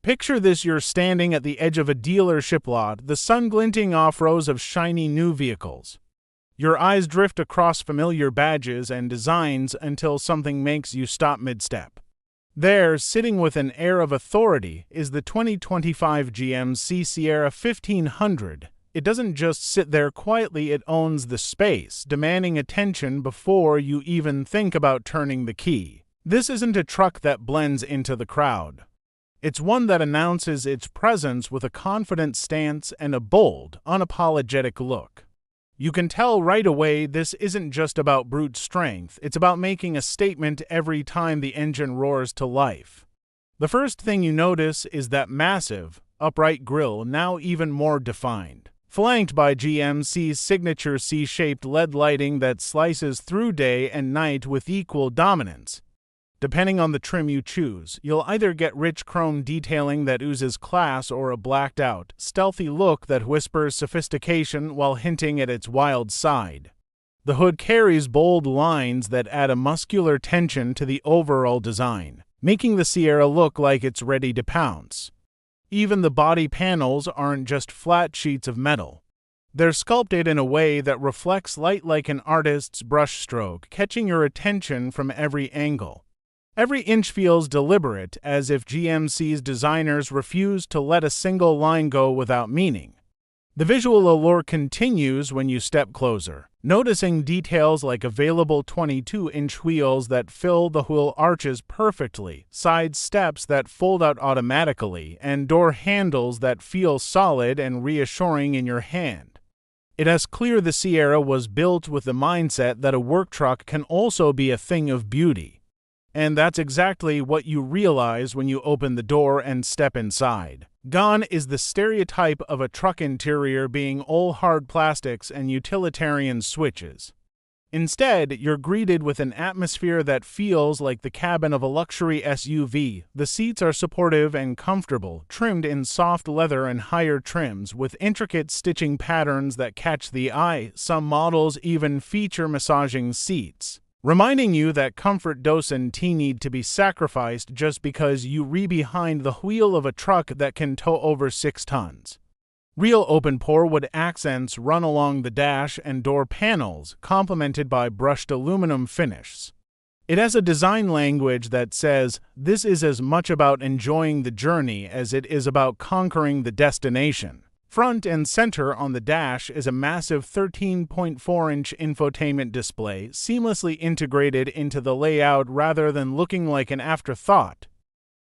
Picture this: you're standing at the edge of a dealership lot, the sun glinting off rows of shiny new vehicles. Your eyes drift across familiar badges and designs until something makes you stop mid-step. There, sitting with an air of authority, is the 2025 GMC Sierra 1500. It doesn't just sit there quietly, it owns the space, demanding attention before you even think about turning the key. This isn't a truck that blends into the crowd. It's one that announces its presence with a confident stance and a bold, unapologetic look. You can tell right away this isn't just about brute strength, it's about making a statement every time the engine roars to life. The first thing you notice is that massive, upright grille, now even more defined, flanked by GMC's signature C-shaped LED lighting that slices through day and night with equal dominance. Depending on the trim you choose, you'll either get rich chrome detailing that oozes class or a blacked-out, stealthy look that whispers sophistication while hinting at its wild side. The hood carries bold lines that add a muscular tension to the overall design, making the Sierra look like it's ready to pounce. Even the body panels aren't just flat sheets of metal. They're sculpted in a way that reflects light like an artist's brushstroke, catching your attention from every angle. Every inch feels deliberate, as if GMC's designers refused to let a single line go without meaning. The visual allure continues when you step closer, noticing details like available 22-inch wheels that fill the wheel arches perfectly, side steps that fold out automatically, and door handles that feel solid and reassuring in your hand. It is clear the Sierra was built with the mindset that a work truck can also be a thing of beauty. And that's exactly what you realize when you open the door and step inside. Gone is the stereotype of a truck interior being all hard plastics and utilitarian switches. Instead, you're greeted with an atmosphere that feels like the cabin of a luxury SUV. The seats are supportive and comfortable, trimmed in soft leather and higher trims with intricate stitching patterns that catch the eye. Some models even feature massaging seats, reminding you that comfort doesn't need to be sacrificed just because you re behind the wheel of a truck that can tow over 6 tons. Real open-pore wood accents run along the dash and door panels, complemented by brushed aluminum finishes. It has a design language that says, this is as much about enjoying the journey as it is about conquering the destination. Front and center on the dash is a massive 13.4-inch infotainment display, seamlessly integrated into the layout rather than looking like an afterthought.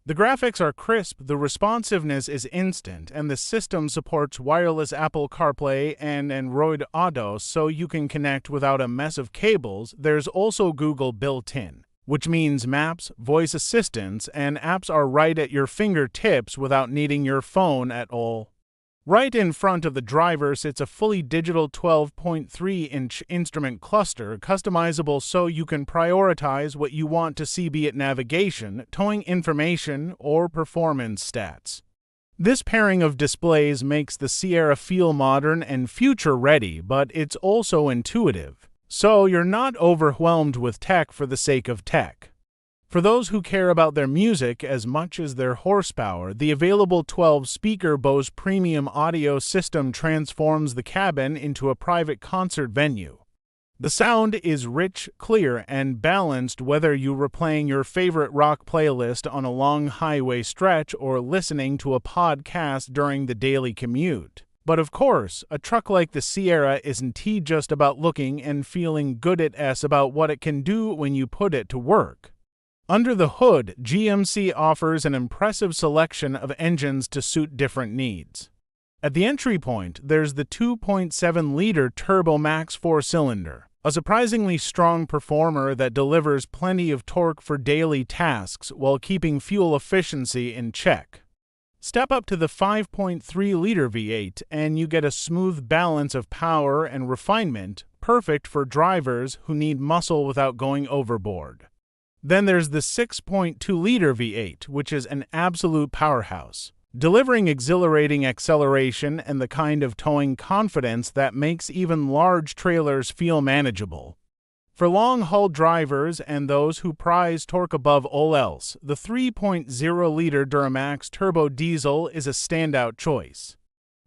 The graphics are crisp, the responsiveness is instant, and the system supports wireless Apple CarPlay and Android Auto so you can connect without a mess of cables. There's also Google built in, which means maps, voice assistants, and apps are right at your fingertips without needing your phone at all. Right in front of the driver sits a fully digital 12.3-inch instrument cluster, customizable so you can prioritize what you want to see, be it navigation, towing information, or performance stats. This pairing of displays makes the Sierra feel modern and future-ready, but it's also intuitive, so you're not overwhelmed with tech for the sake of tech. For those who care about their music as much as their horsepower, the available 12-speaker Bose premium audio system transforms the cabin into a private concert venue. The sound is rich, clear, and balanced whether you're replaying your favorite rock playlist on a long highway stretch or listening to a podcast during the daily commute. But of course, a truck like the Sierra isn't just about looking and feeling good, it's about what it can do when you put it to work. Under the hood, GMC offers an impressive selection of engines to suit different needs. At the entry point, there's the 2.7-liter Turbo Max 4-cylinder, a surprisingly strong performer that delivers plenty of torque for daily tasks while keeping fuel efficiency in check. Step up to the 5.3-liter V8 and you get a smooth balance of power and refinement, perfect for drivers who need muscle without going overboard. Then there's the 6.2-liter V8, which is an absolute powerhouse, delivering exhilarating acceleration and the kind of towing confidence that makes even large trailers feel manageable. For long-haul drivers and those who prize torque above all else, the 3.0-liter Duramax turbo diesel is a standout choice.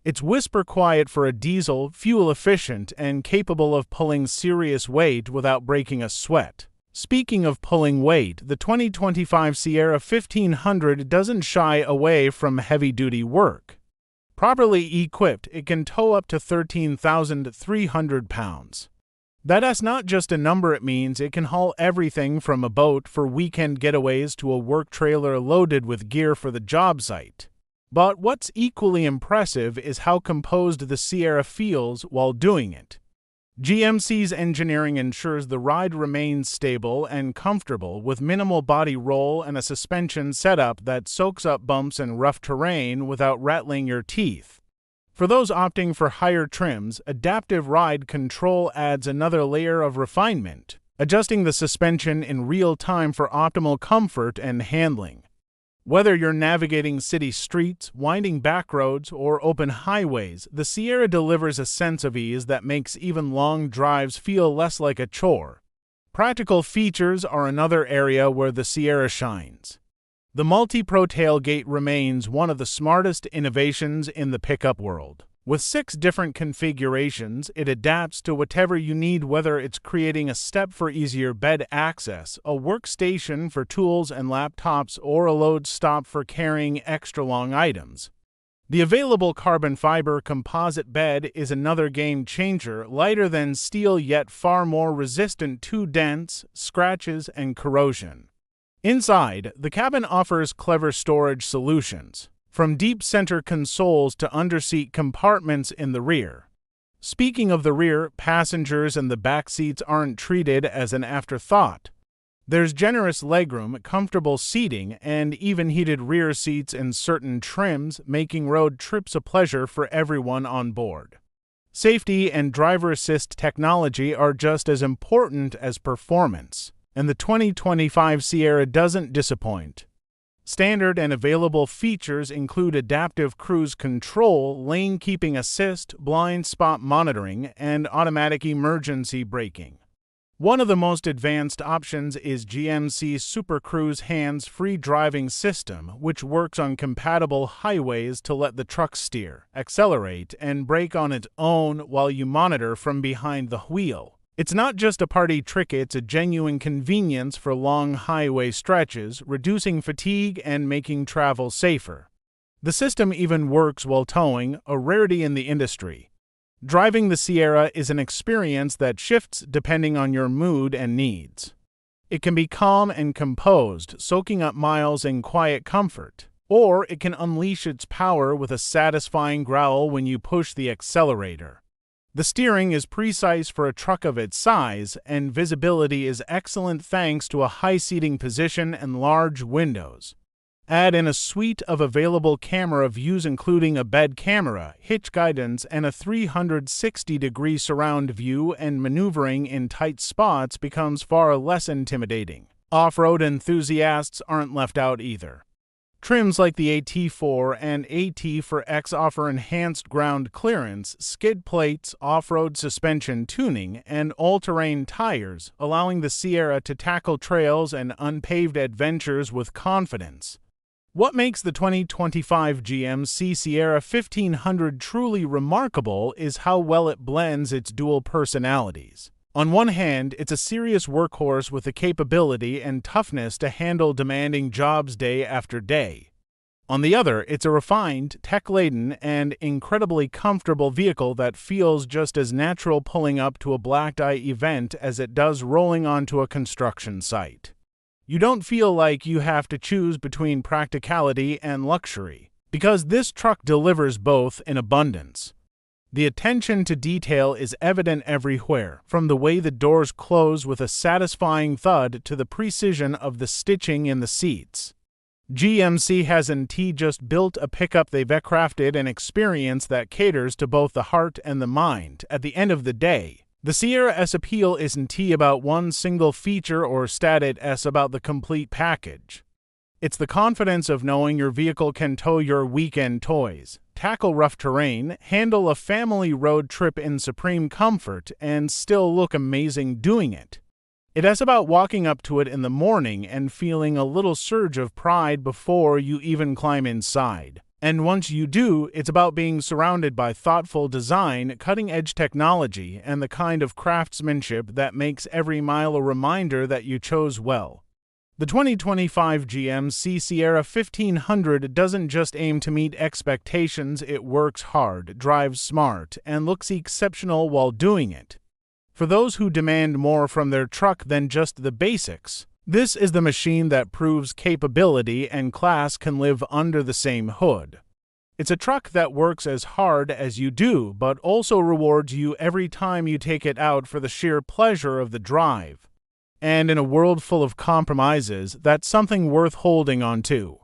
It's whisper quiet for a diesel, fuel-efficient, and capable of pulling serious weight without breaking a sweat. Speaking of pulling weight, the 2025 Sierra 1500 doesn't shy away from heavy-duty work. Properly equipped, it can tow up to 13,300 pounds. That's not just a number, it means it can haul everything from a boat for weekend getaways to a work trailer loaded with gear for the job site. But what's equally impressive is how composed the Sierra feels while doing it. GMC's engineering ensures the ride remains stable and comfortable with minimal body roll and a suspension setup that soaks up bumps and rough terrain without rattling your teeth. For those opting for higher trims, adaptive ride control adds another layer of refinement, adjusting the suspension in real time for optimal comfort and handling. Whether you're navigating city streets, winding back roads, or open highways, the Sierra delivers a sense of ease that makes even long drives feel less like a chore. Practical features are another area where the Sierra shines. The MultiPro tailgate remains one of the smartest innovations in the pickup world. With 6 different configurations, it adapts to whatever you need, whether it's creating a step for easier bed access, a workstation for tools and laptops, or a load stop for carrying extra long items. The available carbon fiber composite bed is another game changer, lighter than steel yet far more resistant to dents, scratches, and corrosion. Inside, the cabin offers clever storage solutions, from deep center consoles to underseat compartments in the rear. Speaking of the rear, passengers and the back seats aren't treated as an afterthought. There's generous legroom, comfortable seating, and even heated rear seats in certain trims, making road trips a pleasure for everyone on board. Safety and driver assist technology are just as important as performance, and the 2025 Sierra doesn't disappoint. Standard and available features include adaptive cruise control, lane keeping assist, blind spot monitoring, and automatic emergency braking. One of the most advanced options is GMC Super Cruise hands-free driving system, which works on compatible highways to let the truck steer, accelerate, and brake on its own while you monitor from behind the wheel. It's not just a party trick, it's a genuine convenience for long highway stretches, reducing fatigue and making travel safer. The system even works while towing, a rarity in the industry. Driving the Sierra is an experience that shifts depending on your mood and needs. It can be calm and composed, soaking up miles in quiet comfort, or it can unleash its power with a satisfying growl when you push the accelerator. The steering is precise for a truck of its size, and visibility is excellent thanks to a high seating position and large windows. Add in a suite of available camera views including a bed camera, hitch guidance, and a 360-degree surround view, and maneuvering in tight spots becomes far less intimidating. Off-road enthusiasts aren't left out either. Trims like the AT4 and AT4X offer enhanced ground clearance, skid plates, off-road suspension tuning, and all-terrain tires, allowing the Sierra to tackle trails and unpaved adventures with confidence. What makes the 2025 GMC Sierra 1500 truly remarkable is how well it blends its dual personalities. On one hand, it's a serious workhorse with the capability and toughness to handle demanding jobs day after day. On the other, it's a refined, tech-laden, and incredibly comfortable vehicle that feels just as natural pulling up to a black-tie event as it does rolling onto a construction site. You don't feel like you have to choose between practicality and luxury, because this truck delivers both in abundance. The attention to detail is evident everywhere, from the way the doors close with a satisfying thud to the precision of the stitching in the seats. GMC hasn't just built a pickup, they've crafted an experience that caters to both the heart and the mind. At the end of the day, the Sierra's appeal isn't about one single feature or it's about the complete package. It's the confidence of knowing your vehicle can tow your weekend toys, tackle rough terrain, handle a family road trip in supreme comfort, and still look amazing doing it. It's about walking up to it in the morning and feeling a little surge of pride before you even climb inside. And once you do, it's about being surrounded by thoughtful design, cutting-edge technology, and the kind of craftsmanship that makes every mile a reminder that you chose well. The 2025 GMC Sierra 1500 doesn't just aim to meet expectations, it works hard, drives smart, and looks exceptional while doing it. For those who demand more from their truck than just the basics, this is the machine that proves capability and class can live under the same hood. It's a truck that works as hard as you do, but also rewards you every time you take it out for the sheer pleasure of the drive. And in a world full of compromises, that's something worth holding on to.